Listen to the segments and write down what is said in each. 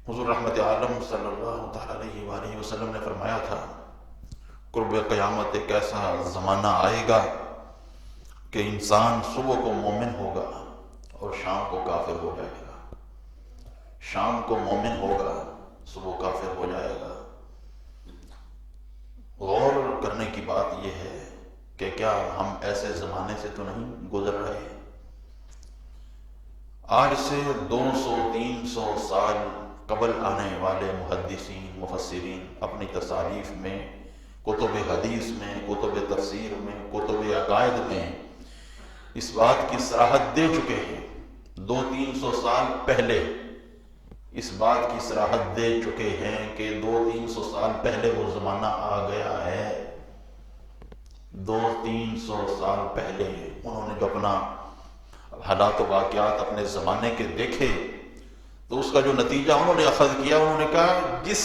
حضور رحمت عالم صلی اللہ تعالیٰ علیہ وآلہ وسلم نے فرمایا تھا قرب قیامت ایک ایسا زمانہ آئے گا کہ انسان صبح کو مومن ہوگا اور شام کو کافر ہو جائے گا، شام کو مومن ہوگا صبح کافر ہو جائے گا۔ غور کرنے کی بات یہ ہے کہ کیا ہم ایسے زمانے سے تو نہیں گزر رہے؟ آج سے 200-300 سال قبل آنے والے محدثین مفسرین اپنی تصاریف میں، کتب حدیث میں، کتب تفسیر میں، کتب عقائد میں اس بات کی صراحت دے چکے ہیں۔ 200-300 سال پہلے اس بات کی صراحت دے چکے ہیں کہ 200-300 سال پہلے وہ زمانہ آ گیا ہے۔ 200-300 سال پہلے انہوں نے جو اپنا حالات و واقعات اپنے زمانے کے دیکھے تو اس کا جو نتیجہ انہوں نے اخذ کیا، انہوں نے کہا جس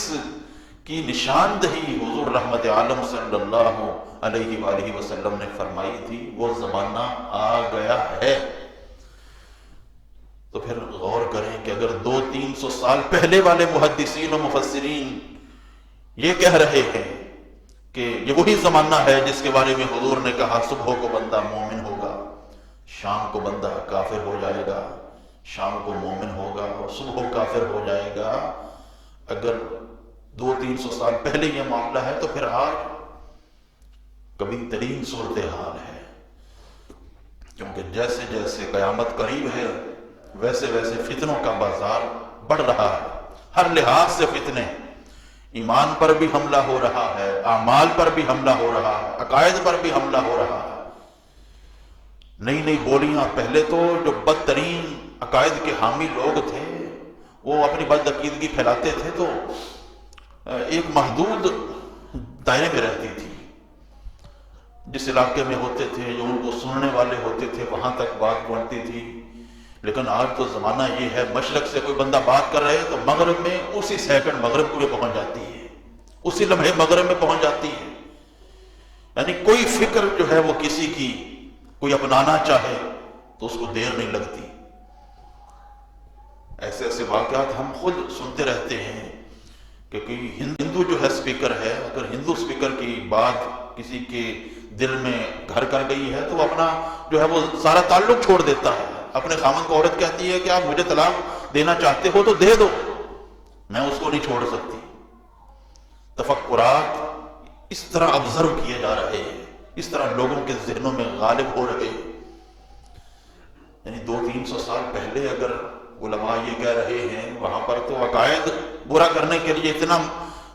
کی نشاندہی حضور رحمت عالم صلی اللہ علیہ وآلہ وسلم نے فرمائی تھی وہ زمانہ آ گیا ہے۔ تو پھر غور کریں کہ اگر 200-300 سال پہلے والے محدثین و مفسرین یہ کہہ رہے ہیں کہ یہ وہی زمانہ ہے جس کے بارے میں حضور نے کہا صبح کو بندہ مومن ہوگا، شام کو بندہ کافر ہو جائے گا، شام کو مومن ہوگا اور صبح کافر ہو جائے گا، اگر 200-300 سال پہلے یہ معاملہ ہے تو پھر آج کبھی ترین صورتحال ہے، کیونکہ جیسے جیسے قیامت قریب ہے ویسے ویسے فتنوں کا بازار بڑھ رہا ہے، ہر لحاظ سے فتنے، ایمان پر بھی حملہ ہو رہا ہے، اعمال پر بھی حملہ ہو رہا ہے، عقائد پر بھی حملہ ہو رہا ہے، نئی نئی بولیاں۔ پہلے تو جو بدترین عقائد کے حامی لوگ تھے وہ اپنی بد عقیدگی پھیلاتے تھے تو ایک محدود دائرے میں رہتی تھی، جس علاقے میں ہوتے تھے جو ان کو سننے والے ہوتے تھے وہاں تک بات پہنچتی تھی۔ لیکن آج تو زمانہ یہ ہے مشرق سے کوئی بندہ بات کر رہے تو مغرب میں اسی سیکنڈ مغرب کو یہ پہنچ جاتی ہے، اسی لمحے مغرب میں پہنچ جاتی ہے، یعنی کوئی فکر جو ہے وہ کسی کی کوئی اپنانا چاہے تو اس کو دیر نہیں لگتی۔ ایسے ایسے واقعات ہم خود سنتے رہتے ہیں کہ کوئی ہندو جو ہے سپیکر ہے، اگر ہندو سپیکر کی بات کسی کے دل میں گھر کر گئی ہے تو وہ اپنا جو ہے وہ سارا تعلق چھوڑ دیتا ہے۔ اپنے خامن کو عورت کہتی ہے کہ آپ مجھے طلاق دینا چاہتے ہو تو دے دو، میں اس کو نہیں چھوڑ سکتی۔ تفکرات اس طرح آبزرو کیے جا رہے ہیں، اس طرح لوگوں کے ذہنوں میں غالب ہو رہے ہیں۔ یعنی 200-300 سال پہلے اگر علماء یہ کہہ رہے ہیں وہاں پر تو عقائد برا کرنے کے لیے اتنا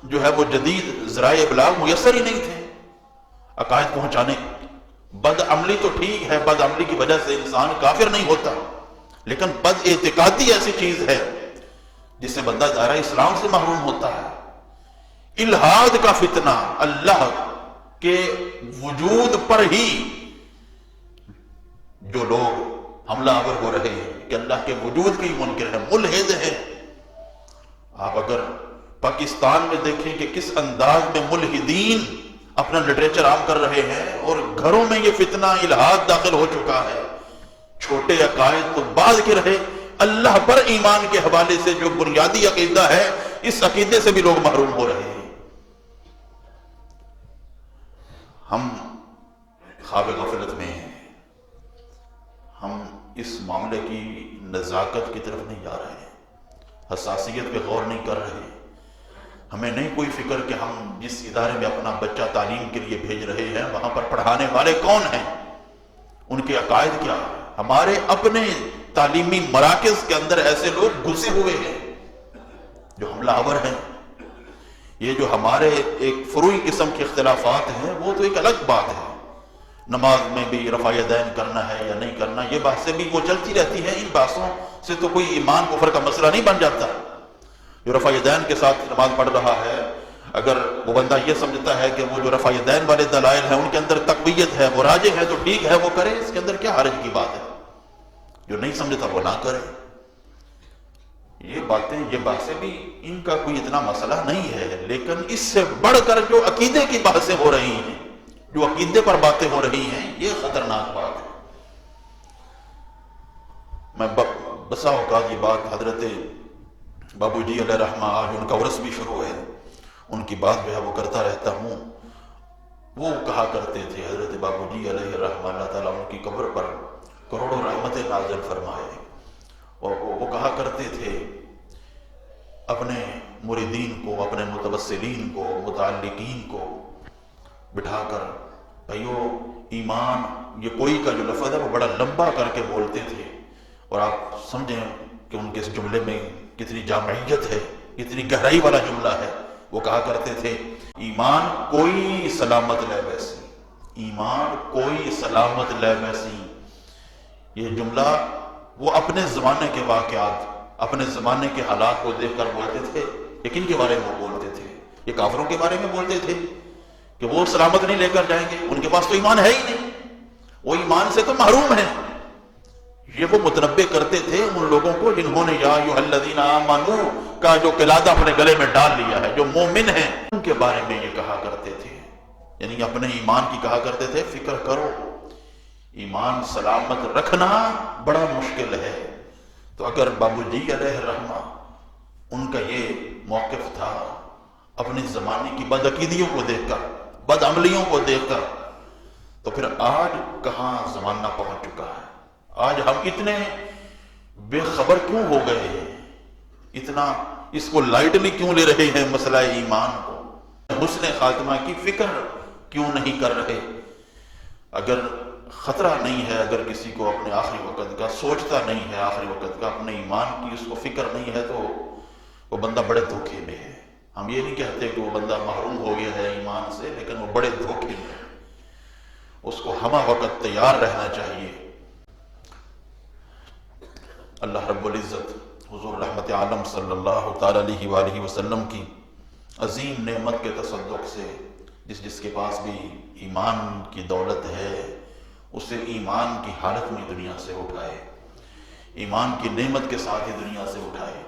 جو ہے وہ جدید ذرائع ابلاغ میسر ہی نہیں تھے عقائد پہنچانے۔ بد عملی تو ٹھیک ہے، بد عملی کی وجہ سے انسان کافر نہیں ہوتا، لیکن بد اعتقادی ایسی چیز ہے جس سے بندہ دائرہ اسلام سے محروم ہوتا ہے۔ الحاد کا فتنہ اللہ کے وجود پر ہی جو لوگ حملہ آور ہو رہے ہیں کہ اللہ کے وجود کی منکر ہے، ملحد ہے۔ آپ اگر پاکستان میں دیکھیں کہ کس انداز میں ملحدین اپنا لٹریچر عام کر رہے ہیں اور گھروں میں یہ فتنہ الحاد داخل ہو چکا ہے۔ چھوٹے عقائد تو بعد کے رہے، اللہ پر ایمان کے حوالے سے جو بنیادی عقیدہ ہے اس عقیدے سے بھی لوگ محروم ہو رہے ہیں۔ ہم خواب غفلت میں ہیں، ہم اس معاملے کی نزاکت کی طرف نہیں جا رہے، حساسیت پہ غور نہیں کر رہے۔ ہمیں نہیں کوئی فکر کہ ہم جس ادارے میں اپنا بچہ تعلیم کے لیے بھیج رہے ہیں وہاں پر پڑھانے والے کون ہیں، ان کے عقائد کیا ہیں۔ ہمارے اپنے تعلیمی مراکز کے اندر ایسے لوگ گھسے ہوئے ہیں جو حملہ آور ہیں۔ یہ جو ہمارے ایک فروعی قسم کے اختلافات ہیں وہ تو ایک الگ بات ہے، نماز میں بھی رفع یدین کرنا ہے یا نہیں کرنا، یہ بحثیں بھی وہ چلتی رہتی ہیں، ان بحثوں سے تو کوئی ایمان کفر کا مسئلہ نہیں بن جاتا۔ جو رفع یدین کے ساتھ نماز پڑھ رہا ہے اگر وہ بندہ یہ سمجھتا ہے کہ وہ جو رفع یدین والے دلائل ہیں ان کے اندر تقویت ہے، وہ راجح ہے تو ٹھیک ہے وہ کرے، اس کے اندر کیا حرج کی بات ہے۔ جو نہیں سمجھتا وہ نہ کرے۔ یہ باتیں بھی ان کا کوئی اتنا مسئلہ نہیں ہے، لیکن اس سے بڑھ کر جو عقیدے کی بحثیں ہو رہی ہیں، جو عقیدے پر باتیں ہو رہی ہیں، یہ خطرناک بات ہے۔ میں بسا اوقات یہ بات حضرت بابو جی علیہ رحمہ آج ان کا عرس بھی شروع ہے، ان کی بات جو ہے وہ کرتا رہتا ہوں۔ وہ کہا کرتے تھے حضرت بابو جی علیہ رحمہ، اللہ تعالیٰ ان کی قبر پر کروڑوں رحمتیں نازل فرمائے، اور وہ کہا کرتے تھے اپنے مریدین کو، اپنے متوسلین کو، متعلقین کو بٹھا کر، بھائیو ایمان، یہ کوئی کا جو لفظ ہے وہ بڑا لمبا کر کے بولتے تھے، اور آپ سمجھیں کہ ان کے اس جملے میں کتنی جامعیت ہے، کتنی گہرائی والا جملہ ہے۔ وہ کہا کرتے تھے ایمان کوئی سلامت لے ویسی، ایمان کوئی سلامت لے ویسی۔ یہ جملہ وہ اپنے زمانے کے واقعات، اپنے زمانے کے حالات کو دیکھ کر بولتے تھے۔ یہ کن کے بارے میں بولتے تھے؟ یہ کافروں کے بارے میں بولتے تھے کہ وہ سلامت نہیں لے کر جائیں گے، ان کے پاس تو ایمان ہے ہی نہیں، وہ ایمان سے تو محروم ہیں۔ یہ وہ متنبع کرتے تھے ان لوگوں کو جنہوں نے یا ایھا الذین آمنوا کا جو قلادہ اپنے گلے میں ڈال لیا ہے، جو مومن ہیں، ان کے بارے میں یہ کہا کرتے تھے، یعنی اپنے ایمان کی کہا کرتے تھے فکر کرو، ایمان سلامت رکھنا بڑا مشکل ہے۔ تو اگر بابو جی علیہ رحمہ ان کا یہ موقف تھا اپنے زمانے کی بدعقیدیوں کو دیکھ کر، بد عملیوں کو دیکھ کر، تو پھر آج کہاں زمانہ پہنچ چکا ہے؟ آج ہم اتنے بے خبر کیوں ہو گئے ہیں؟ اتنا اس کو لائٹلی کیوں لے رہے ہیں مسئلہ ایمان کو؟ حسن خاتمہ کی فکر کیوں نہیں کر رہے؟ اگر خطرہ نہیں ہے، اگر کسی کو اپنے آخری وقت کا سوچتا نہیں ہے، آخری وقت کا اپنے ایمان کی اس کو فکر نہیں ہے، تو وہ بندہ بڑے دھوکے میں ہے۔ ہم یہ نہیں کہتے کہ وہ بندہ محروم ہو گیا ہے ایمان سے، لیکن وہ بڑے دھوکے میں ہے۔ اس کو ہمہ وقت تیار رہنا چاہیے۔ اللہ رب العزت حضور رحمت عالم صلی اللہ تعالیٰ علیہ وآلہ وسلم کی عظیم نعمت کے تصدق سے جس کے پاس بھی ایمان کی دولت ہے، اسے ایمان کی حالت میں دنیا سے اٹھائے، ایمان کی نعمت کے ساتھ ہی دنیا سے اٹھائے۔